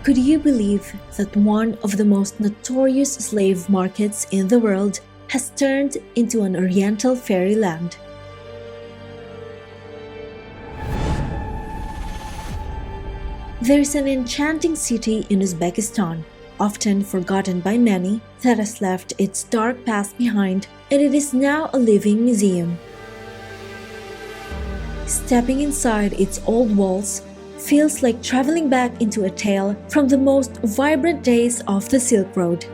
Could you believe that one of the most notorious slave markets in the world has turned into an Oriental fairyland? There's an enchanting city in Uzbekistan, often forgotten by many, that has left its dark past behind, and it is now a living museum. Stepping inside its old walls feels like traveling back into a tale from the most vibrant days of the Silk Road.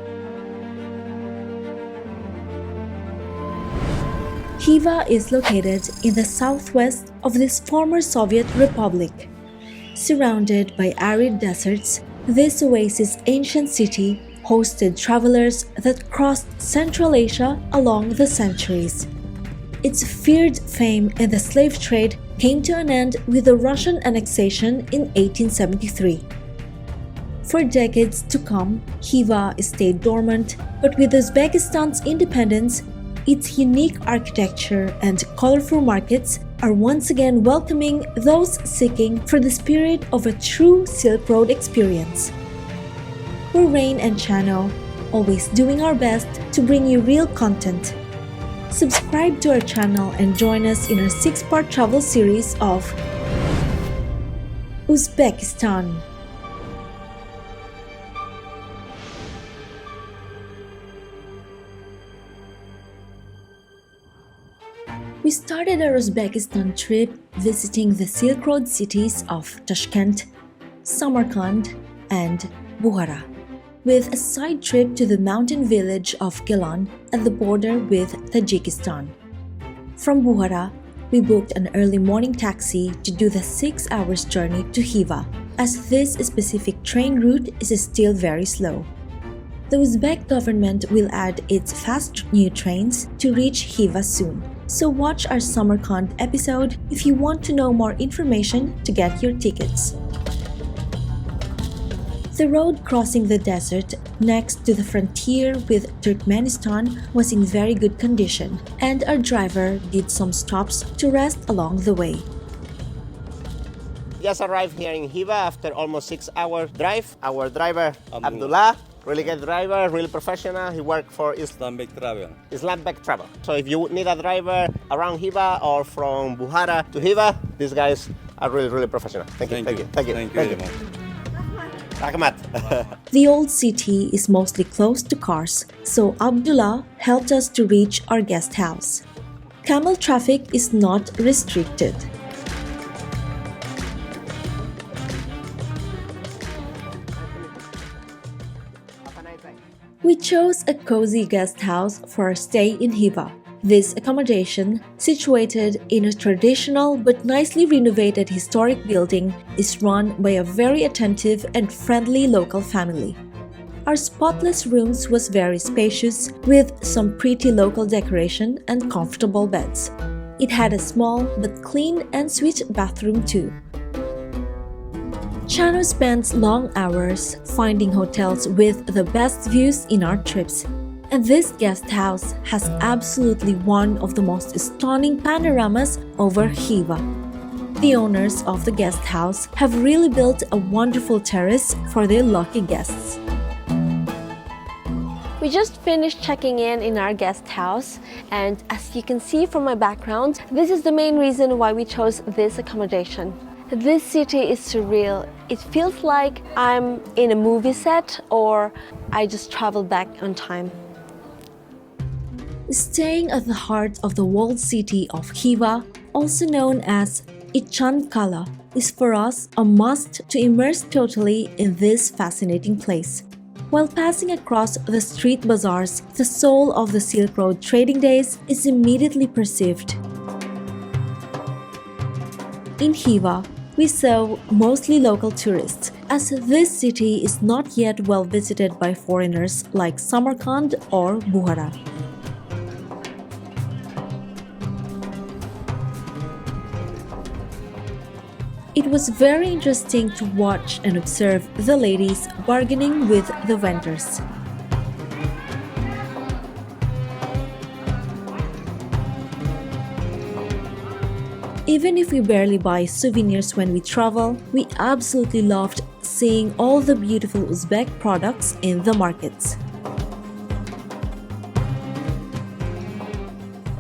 Khiva is located in the southwest of this former Soviet republic. Surrounded by arid deserts, this oasis ancient city hosted travelers that crossed Central Asia along the centuries. Its feared fame in the slave trade came to an end with the Russian annexation in 1873. For decades to come, Khiva stayed dormant, but with Uzbekistan's independence, its unique architecture and colorful markets are once again welcoming those seeking for the spirit of a true Silk Road experience. We're Rain and Channel, always doing our best to bring you real content. Subscribe to our channel and join us in our 6-part travel series of Uzbekistan. We started our Uzbekistan trip visiting the Silk Road cities of Tashkent, Samarkand, and Bukhara, with a side trip to the mountain village of Gelan at the border with Tajikistan. From Bukhara, we booked an early morning taxi to do the 6 hours journey to Khiva, as this specific train route is still very slow. The Uzbek government will add its fast new trains to reach Khiva soon, so watch our Samarkand episode if you want to know more information to get your tickets. The road crossing the desert next to the frontier with Turkmenistan was in very good condition, and our driver did some stops to rest along the way. Just arrived here in Khiva after almost 6 hours drive. Our driver, Abdullah, really good driver, really professional. He worked for Islamic travel. Islamic travel. So if you need a driver around Khiva or from Bukhara to Khiva, these guys are really professional. Thank you. Thank you very much. Rahmat. The old city is mostly closed to cars, so Abdullah helped us to reach our guest house. Camel traffic is not restricted. We chose a cozy guest house for our stay in Khiva. This accommodation, situated in a traditional but nicely renovated historic building, is run by a very attentive and friendly local family. Our spotless rooms was very spacious, with some pretty local decoration and comfortable beds. It had a small but clean and sweet bathroom too. Chano spends long hours finding hotels with the best views in our trips, and this guest house has absolutely one of the most stunning panoramas over Khiva. The owners of the guest house have really built a wonderful terrace for their lucky guests. We just finished checking in our guest house, and as you can see from my background, this is the main reason why we chose this accommodation. This city is surreal. It feels like I'm in a movie set or I just traveled back on time. Staying at the heart of the walled city of Khiva, also known as Itchan Kala, is for us a must to immerse totally in this fascinating place. While passing across the street bazaars, the soul of the Silk Road trading days is immediately perceived. In Khiva, we saw mostly local tourists, as this city is not yet well visited by foreigners like Samarkand or Bukhara. It was very interesting to watch and observe the ladies bargaining with the vendors. Even if we barely buy souvenirs when we travel, we absolutely loved seeing all the beautiful Uzbek products in the markets.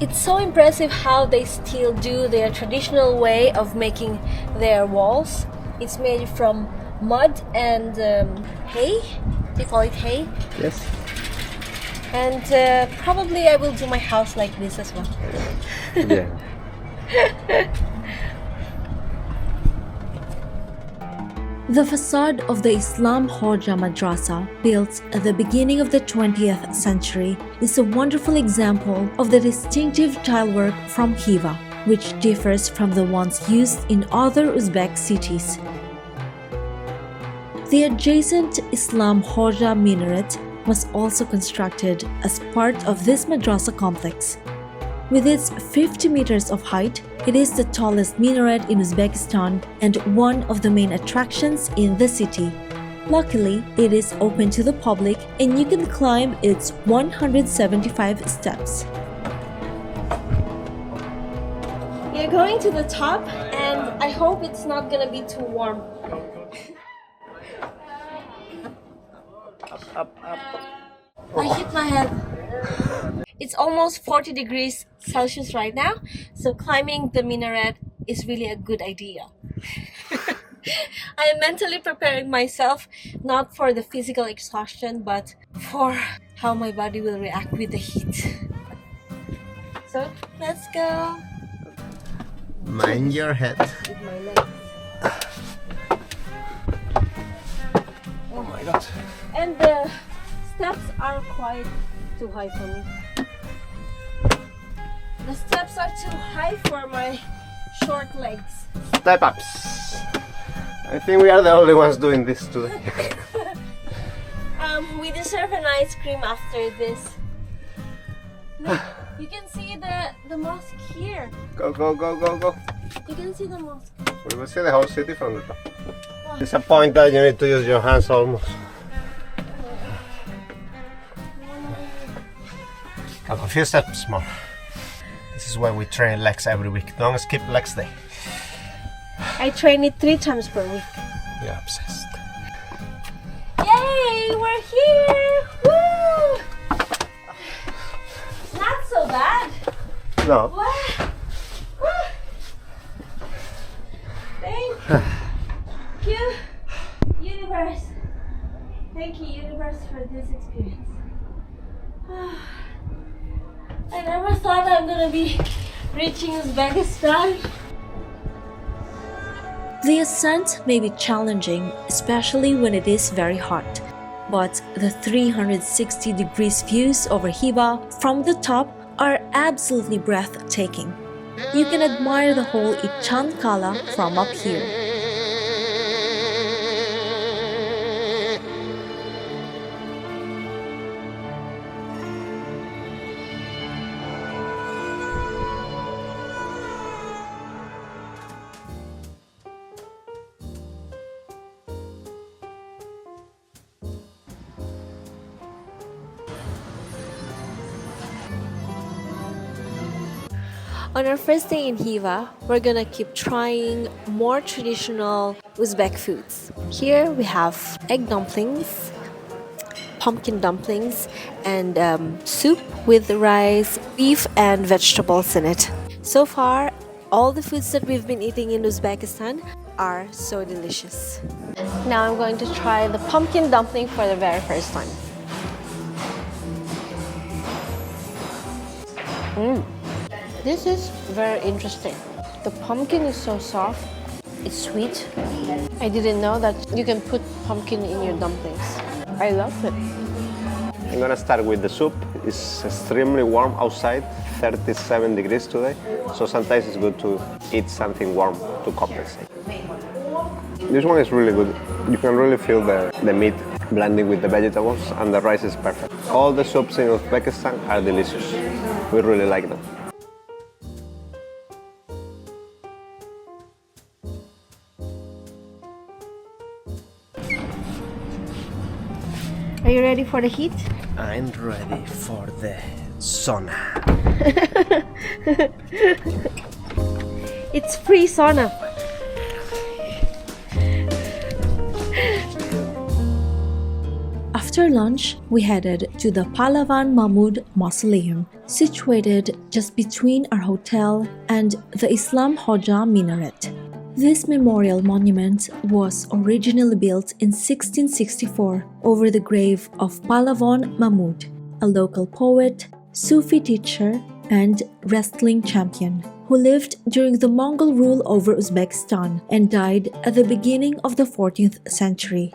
It's so impressive how they still do their traditional way of making their walls. It's made from mud and hay. They call it hay. Yes. And probably I will do my house like this as well. Yeah. The facade of the Islam Khoja Madrasa, built at the beginning of the 20th century, is a wonderful example of the distinctive tilework from Khiva, which differs from the ones used in other Uzbek cities. The adjacent Islam Khoja Minaret was also constructed as part of this madrasa complex. With its 50 meters of height, it is the tallest minaret in Uzbekistan and one of the main attractions in the city. Luckily, it is open to the public and you can climb its 175 steps. We are going to the top and I hope it's not gonna be too warm. Up. I hit my head. It's almost 40 degrees Celsius right now, so climbing the minaret is really a good idea. I am mentally preparing myself not for the physical exhaustion, but for how my body will react with the heat. So, let's go. Mind your head. With my legs. Oh my god. And the steps are quite too high for me. The steps are too high for my short legs. Step ups. I think we are the only ones doing this today. We deserve an ice cream after this. Look, you can see the mosque here. Go. You can see the mosque. We will see the whole city from the top. It's a point that you need to use your hands almost. A few steps more. This is why we train legs every week. Don't skip legs day. I train it 3 times per week. You're obsessed. Yay! We're here! Woo! Not so bad. No. Wow. Woo. Thank you, universe. Thank you, universe, for this experience. I never thought I'm gonna be reaching Uzbekistan. The ascent may be challenging, especially when it is very hot. But the 360 degrees views over Khiva from the top are absolutely breathtaking. You can admire the whole Itchan Kala from up here. On our first day in Khiva, we're gonna keep trying more traditional Uzbek foods. Here we have egg dumplings, pumpkin dumplings, and soup with rice, beef, and vegetables in it. So far, all the foods that we've been eating in Uzbekistan are so delicious. Now I'm going to try the pumpkin dumpling for the very first time. This is very interesting. The pumpkin is so soft. It's sweet. I didn't know that you can put pumpkin in your dumplings. I love it. I'm gonna start with the soup. It's extremely warm outside, 37 degrees today. So sometimes it's good to eat something warm to compensate. This one is really good. You can really feel the meat blending with the vegetables, and the rice is perfect. All the soups in Uzbekistan are delicious. We really like them. Are you ready for the heat? I'm ready for the sauna. It's free sauna. After lunch, we headed to the Pahlavan Mahmoud Mausoleum, situated just between our hotel and the Islam Khoja Minaret. This memorial monument was originally built in 1664 over the grave of Pahlavan Mahmoud, a local poet, Sufi teacher, and wrestling champion who lived during the Mongol rule over Uzbekistan and died at the beginning of the 14th century.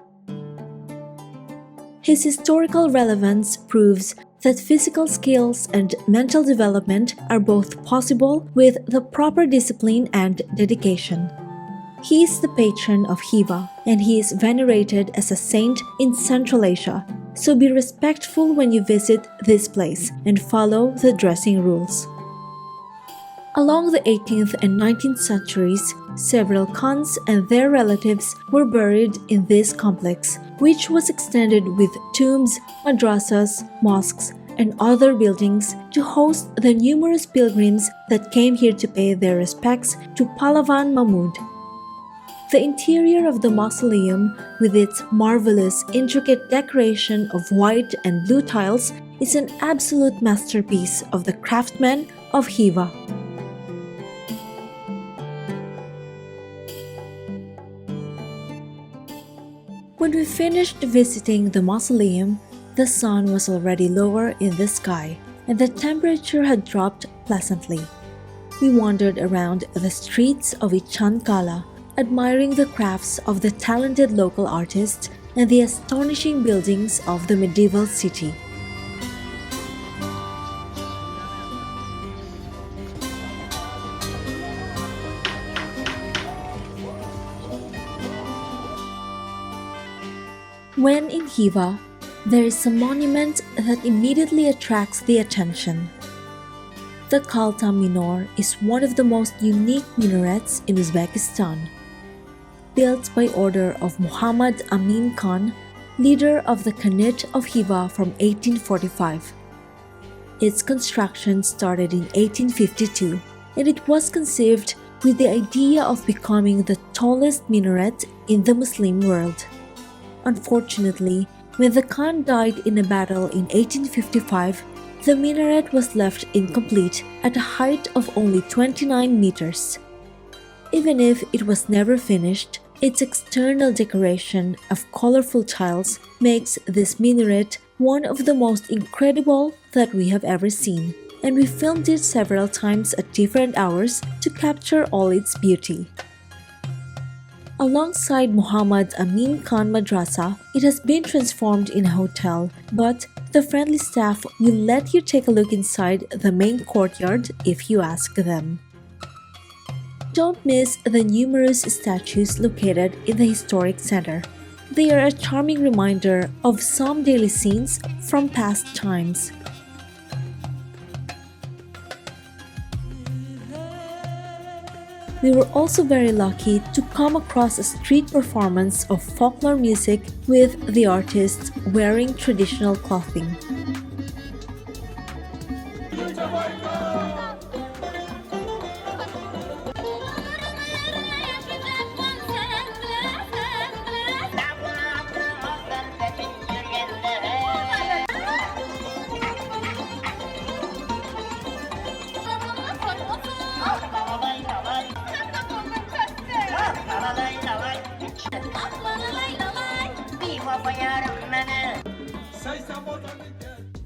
His historical relevance proves that physical skills and mental development are both possible with the proper discipline and dedication. He is the patron of Khiva, and he is venerated as a saint in Central Asia, so be respectful when you visit this place and follow the dressing rules. Along the 18th and 19th centuries, several Khans and their relatives were buried in this complex, which was extended with tombs, madrasas, mosques, and other buildings to host the numerous pilgrims that came here to pay their respects to Pahlavan Mahmoud. The interior of the mausoleum, with its marvelous, intricate decoration of white and blue tiles, is an absolute masterpiece of the craftsmen of Khiva. When we finished visiting the mausoleum, the sun was already lower in the sky, and the temperature had dropped pleasantly. We wandered around the streets of Itchan Kala, admiring the crafts of the talented local artists and the astonishing buildings of the medieval city. When in Khiva, there is a monument that immediately attracts the attention. The Kalta Minor is one of the most unique minarets in Uzbekistan. Built by order of Muhammad Amin Khan, leader of the Khanate of Khiva from 1845. Its construction started in 1852, and it was conceived with the idea of becoming the tallest minaret in the Muslim world. Unfortunately, when the Khan died in a battle in 1855, the minaret was left incomplete at a height of only 29 meters. Even if it was never finished, its external decoration of colorful tiles makes this minaret one of the most incredible that we have ever seen, and we filmed it several times at different hours to capture all its beauty. Alongside Muhammad Amin Khan Madrasa, it has been transformed in a hotel, but the friendly staff will let you take a look inside the main courtyard if you ask them. Don't miss the numerous statues located in the historic center. They are a charming reminder of some daily scenes from past times. We were also very lucky to come across a street performance of folklore music with the artists wearing traditional clothing.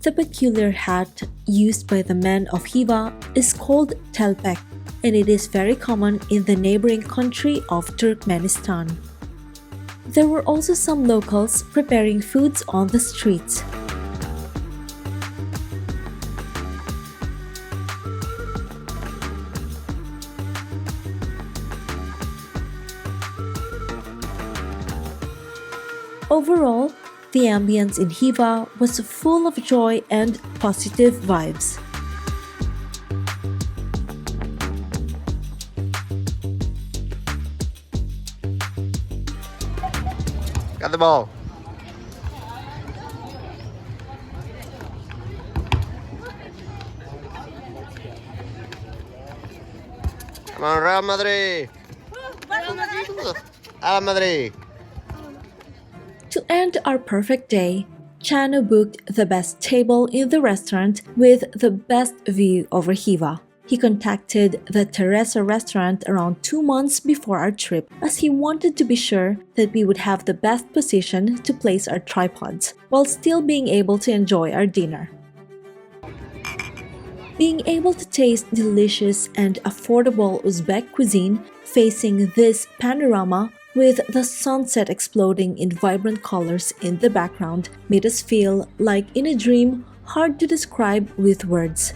The peculiar hat used by the men of Khiva is called telpek, and it is very common in the neighboring country of Turkmenistan. There were also some locals preparing foods on the streets. Overall, the ambience in Khiva was full of joy and positive vibes. Got the ball. Come on, Real Madrid! Al Madrid! To end our perfect day, Chano booked the best table in the restaurant with the best view over Khiva. He contacted the Terrasa restaurant around 2 months before our trip, as he wanted to be sure that we would have the best position to place our tripods, while still being able to enjoy our dinner. Being able to taste delicious and affordable Uzbek cuisine facing this panorama with the sunset exploding in vibrant colors in the background made us feel like in a dream hard to describe with words.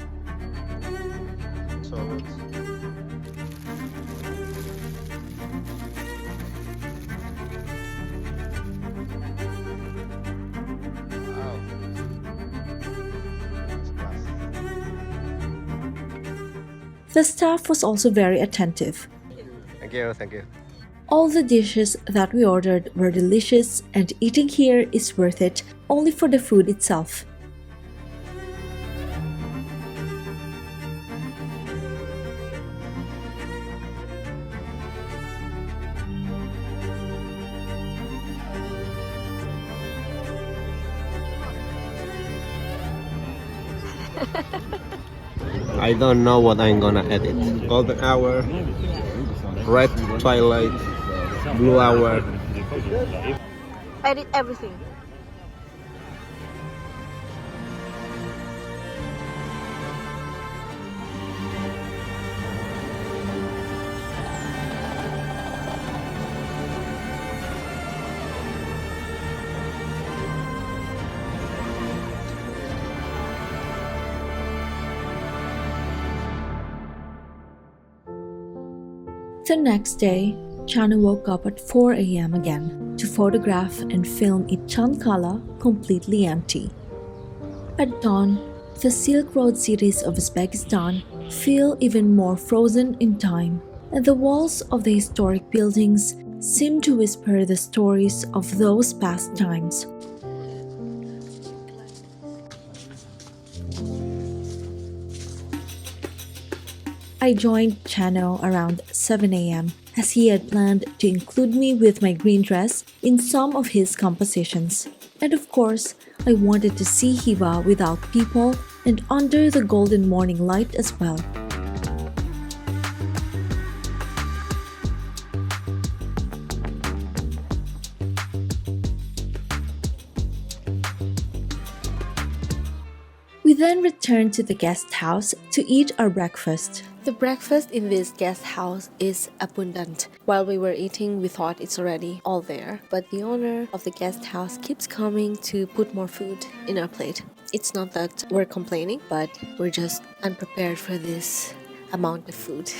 The staff was also very attentive. Thank you, thank you. All the dishes that we ordered were delicious, and eating here is worth it only for the food itself. I don't know what I'm gonna edit. Golden hour, red twilight, blue hour. Edit everything. The next day, Chano woke up at 4 a.m. again to photograph and film Itchan Kala completely empty. At dawn, the Silk Road cities of Uzbekistan feel even more frozen in time, and the walls of the historic buildings seem to whisper the stories of those past times. I joined Chano around 7 a.m. as he had planned to include me with my green dress in some of his compositions. And of course, I wanted to see Khiva without people and under the golden morning light as well. We then returned to the guest house to eat our breakfast. The breakfast in this guest house is abundant. While we were eating, we thought it's already all there. But the owner of the guest house keeps coming to put more food in our plate. It's not that we're complaining, but we're just unprepared for this amount of food.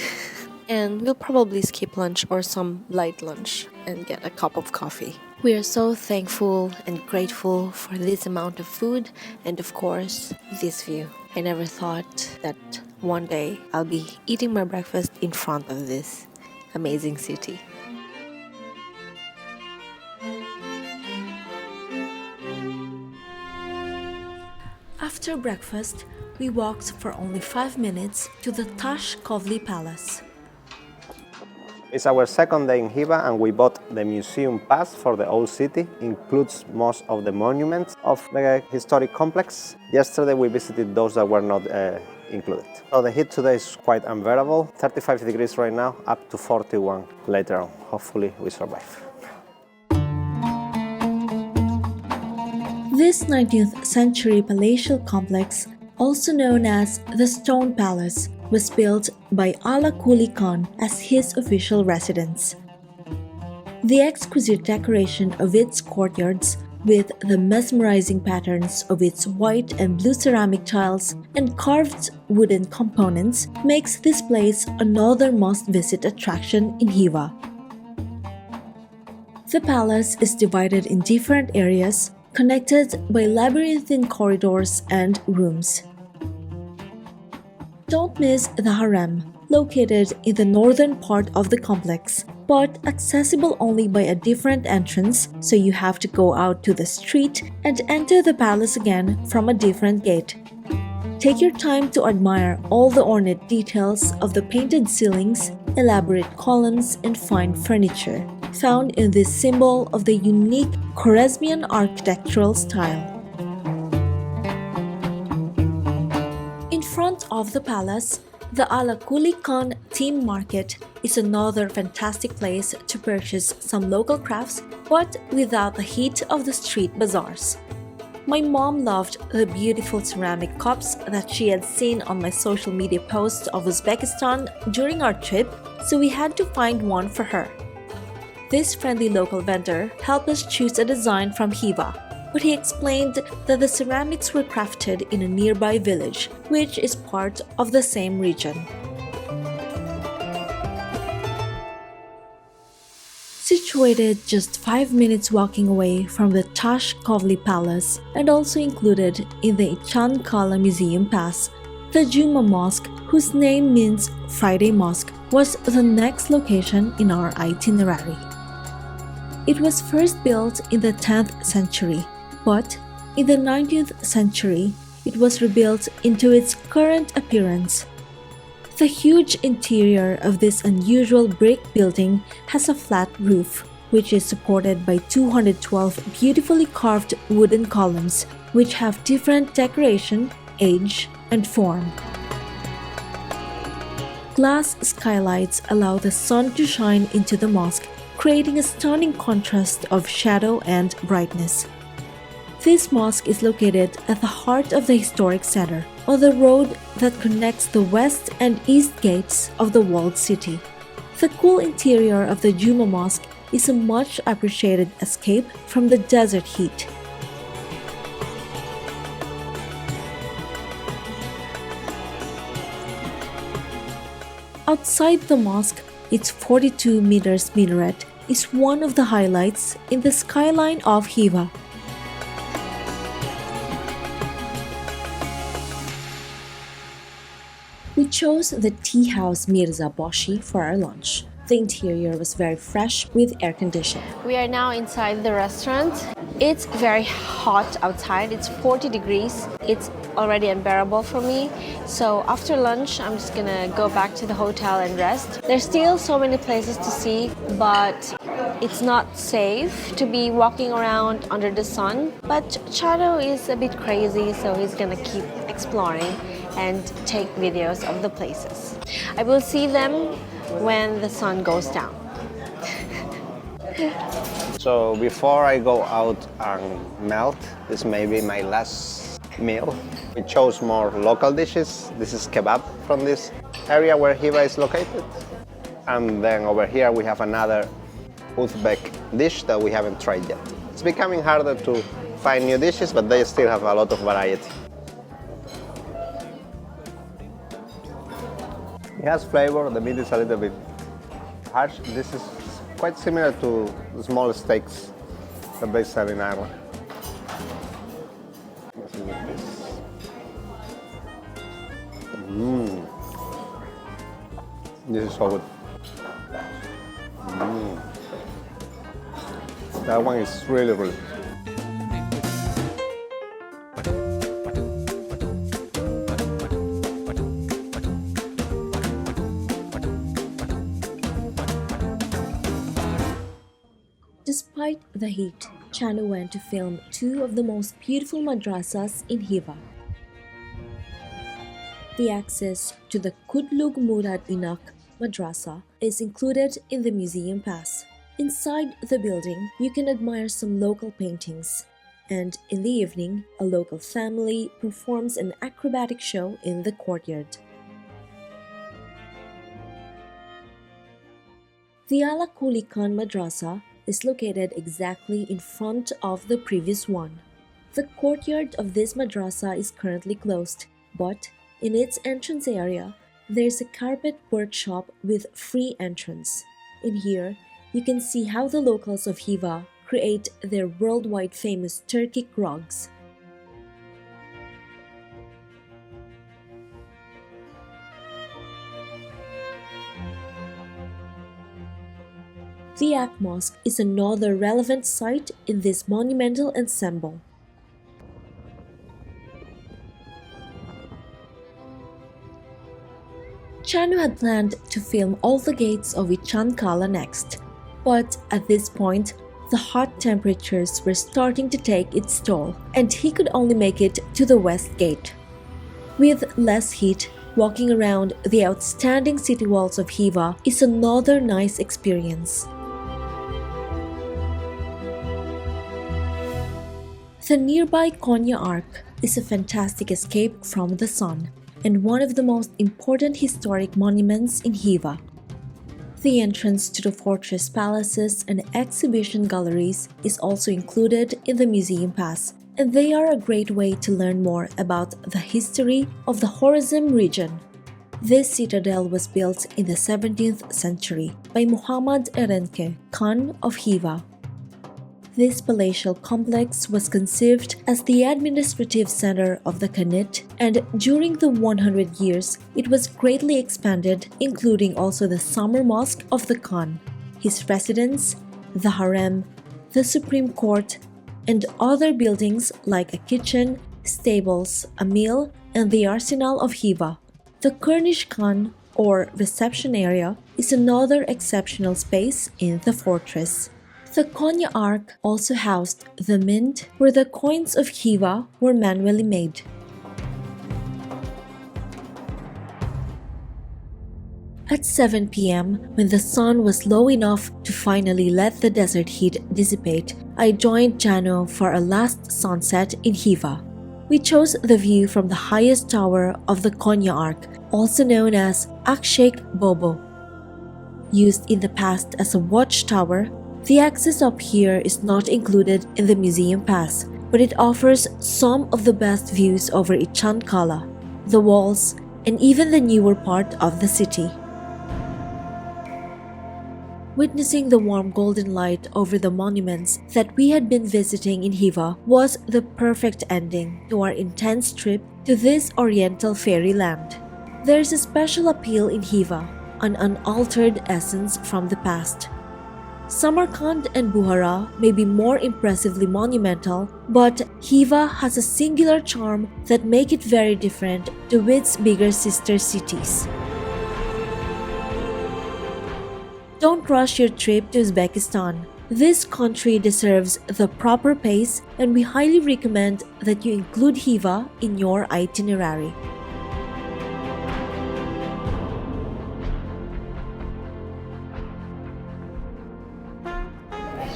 And we'll probably skip lunch or some light lunch and get a cup of coffee. We are so thankful and grateful for this amount of food and of course, this view. I never thought that one day I'll be eating my breakfast in front of this amazing city. After breakfast, we walked for only 5 minutes to the Tash Khovli Palace. It's our second day in Khiva and we bought the museum pass for the old city. Includes most of the monuments of the historic complex. Yesterday we visited those that were not included. So the heat today is quite unbearable. 35 degrees right now, up to 41 later on. Hopefully we survive. This 19th century palatial complex, also known as the Stone Palace, was built by Allakuli Khan as his official residence. The exquisite decoration of its courtyards, with the mesmerizing patterns of its white and blue ceramic tiles and carved wooden components, makes this place another must-visit attraction in Khiva. The palace is divided in different areas, connected by labyrinthine corridors and rooms. Don't miss the harem, located in the northern part of the complex, but accessible only by a different entrance, so you have to go out to the street and enter the palace again from a different gate. Take your time to admire all the ornate details of the painted ceilings, elaborate columns, and fine furniture found in this symbol of the unique Khwarezmian architectural style. In front of the palace, the Allakuli Khan Theme Market is another fantastic place to purchase some local crafts, but without the heat of the street bazaars. My mom loved the beautiful ceramic cups that she had seen on my social media posts of Uzbekistan during our trip, so we had to find one for her. This friendly local vendor helped us choose a design from Khiva, but he explained that the ceramics were crafted in a nearby village, which is part of the same region. Situated just 5 minutes walking away from the Tash Khovli Palace and also included in the Itchan Kala Museum Pass, the Juma Mosque, whose name means Friday Mosque, was the next location in our itinerary. It was first built in the 10th century, but in the 19th century, it was rebuilt into its current appearance. The huge interior of this unusual brick building has a flat roof, which is supported by 212 beautifully carved wooden columns, which have different decoration, age, and form. Glass skylights allow the sun to shine into the mosque, creating a stunning contrast of shadow and brightness. This mosque is located at the heart of the historic center, on the road that connects the west and east gates of the walled city. The cool interior of the Juma Mosque is a much appreciated escape from the desert heat. Outside the mosque, its 42 meters minaret is one of the highlights in the skyline of Khiva. We chose the tea house Mirza Boshi for our lunch. The interior was very fresh with air conditioning. We are now inside the restaurant. It's very hot outside. It's 40 degrees. It's already unbearable for me. So after lunch, I'm just gonna go back to the hotel and rest. There's still so many places to see, but it's not safe to be walking around under the sun. But Chano is a bit crazy, so he's gonna keep exploring and take videos of the places. I will see them when the sun goes down. So before I go out and melt, this may be my last meal. We chose more local dishes. This is kebab from this area where Khiva is located. And then over here we have another Uzbek dish that we haven't tried yet. It's becoming harder to find new dishes, but they still have a lot of variety. It has flavor, the meat is a little bit harsh. This is quite similar to the small steaks that they sell in Ireland. Let's see with this. This is so good. That one is really good. Despite the heat, Chano went to film two of the most beautiful madrasas in Khiva. The access to the Kutlug Murad Inaq Madrasa is included in the museum pass. Inside the building, you can admire some local paintings. And in the evening, a local family performs an acrobatic show in the courtyard. The Allakuli Khan Madrasa is located exactly in front of the previous one. The courtyard of this madrasa is currently closed, but in its entrance area, there's a carpet workshop with free entrance. In here, you can see how the locals of Khiva create their worldwide famous Turkic rugs. The Inaq Mosque is another relevant site in this monumental ensemble. Chanu had planned to film all the gates of Itchan Kala next, but at this point, the hot temperatures were starting to take its toll, and he could only make it to the west gate. With less heat, walking around the outstanding city walls of Khiva is another nice experience. The nearby Kunha Ark is a fantastic escape from the sun and one of the most important historic monuments in Khiva. The entrance to the fortress palaces and exhibition galleries is also included in the museum pass, and they are a great way to learn more about the history of the Khorasan region. This citadel was built in the 17th century by Muhammad Erenke, Khan of Khiva. This palatial complex was conceived as the administrative center of the Khanate, and during the 100 years, it was greatly expanded, including also the summer mosque of the Khan, his residence, the harem, the Supreme Court, and other buildings like a kitchen, stables, a mill, and the arsenal of Khiva. The Kurnish Khan, or reception area, is another exceptional space in the fortress. The Kunha Ark also housed the mint, where the coins of Khiva were manually made. At 7 p.m., when the sun was low enough to finally let the desert heat dissipate, I joined Jano for a last sunset in Khiva. We chose the view from the highest tower of the Kunha Ark, also known as Aksheik Bobo. Used in the past as a watchtower, the access up here is not included in the museum pass, but it offers some of the best views over Itchan Kala, the walls, and even the newer part of the city. Witnessing the warm golden light over the monuments that we had been visiting in Khiva was the perfect ending to our intense trip to this Oriental Fairyland. There is a special appeal in Khiva, an unaltered essence from the past. Samarkand and Bukhara may be more impressively monumental, but Khiva has a singular charm that make it very different to its bigger sister cities. Don't rush your trip to Uzbekistan. This country deserves the proper pace, and we highly recommend that you include Khiva in your itinerary.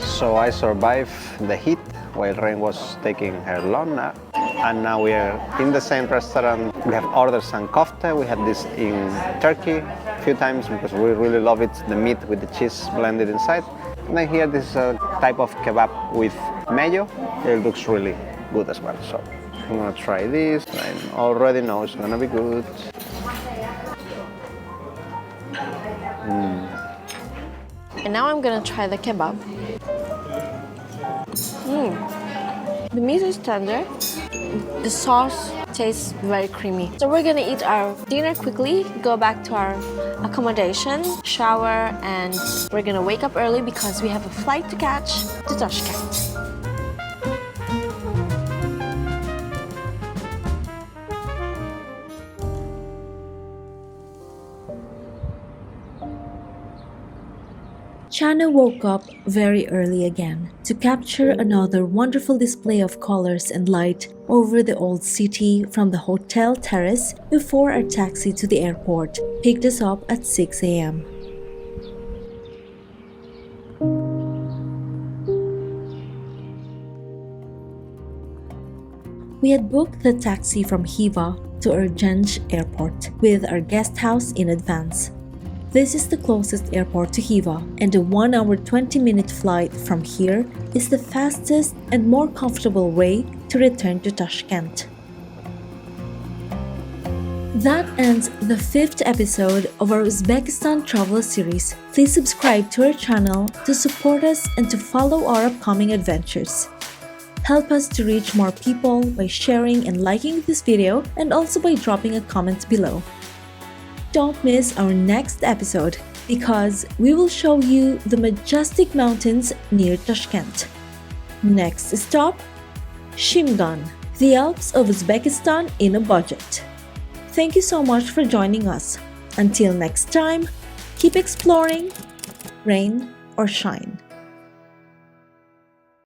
So I survived the heat while Rain was taking her lawn, and now we are in the same restaurant. We have ordered some kofta. We had this in Turkey a few times because we really love it, the meat with the cheese blended inside. And then here this is a type of kebab with mayo. It looks really good as well. So I'm gonna try this. I already know it's gonna be good. And now I'm gonna try the kebab. The meat is tender. The sauce tastes very creamy. So we're gonna eat our dinner quickly, go back to our accommodation, shower, and we're gonna wake up early because we have a flight to catch to Tashkent. Chana woke up very early again to capture another wonderful display of colors and light over the old city from the hotel terrace before our taxi to the airport picked us up at 6 a.m. We had booked the taxi from Khiva to Urgench Airport with our guest house in advance. This is the closest airport to Khiva, and a 1 hour 20-minute flight from here is the fastest and more comfortable way to return to Tashkent. That ends the 5th episode of our Uzbekistan travel series. Please subscribe to our channel to support us and to follow our upcoming adventures. Help us to reach more people by sharing and liking this video, and also by dropping a comment below. Don't miss our next episode, because we will show you the majestic mountains near Tashkent. Next stop, Shimgan, the Alps of Uzbekistan in a budget. Thank you so much for joining us. Until next time, keep exploring, rain or shine.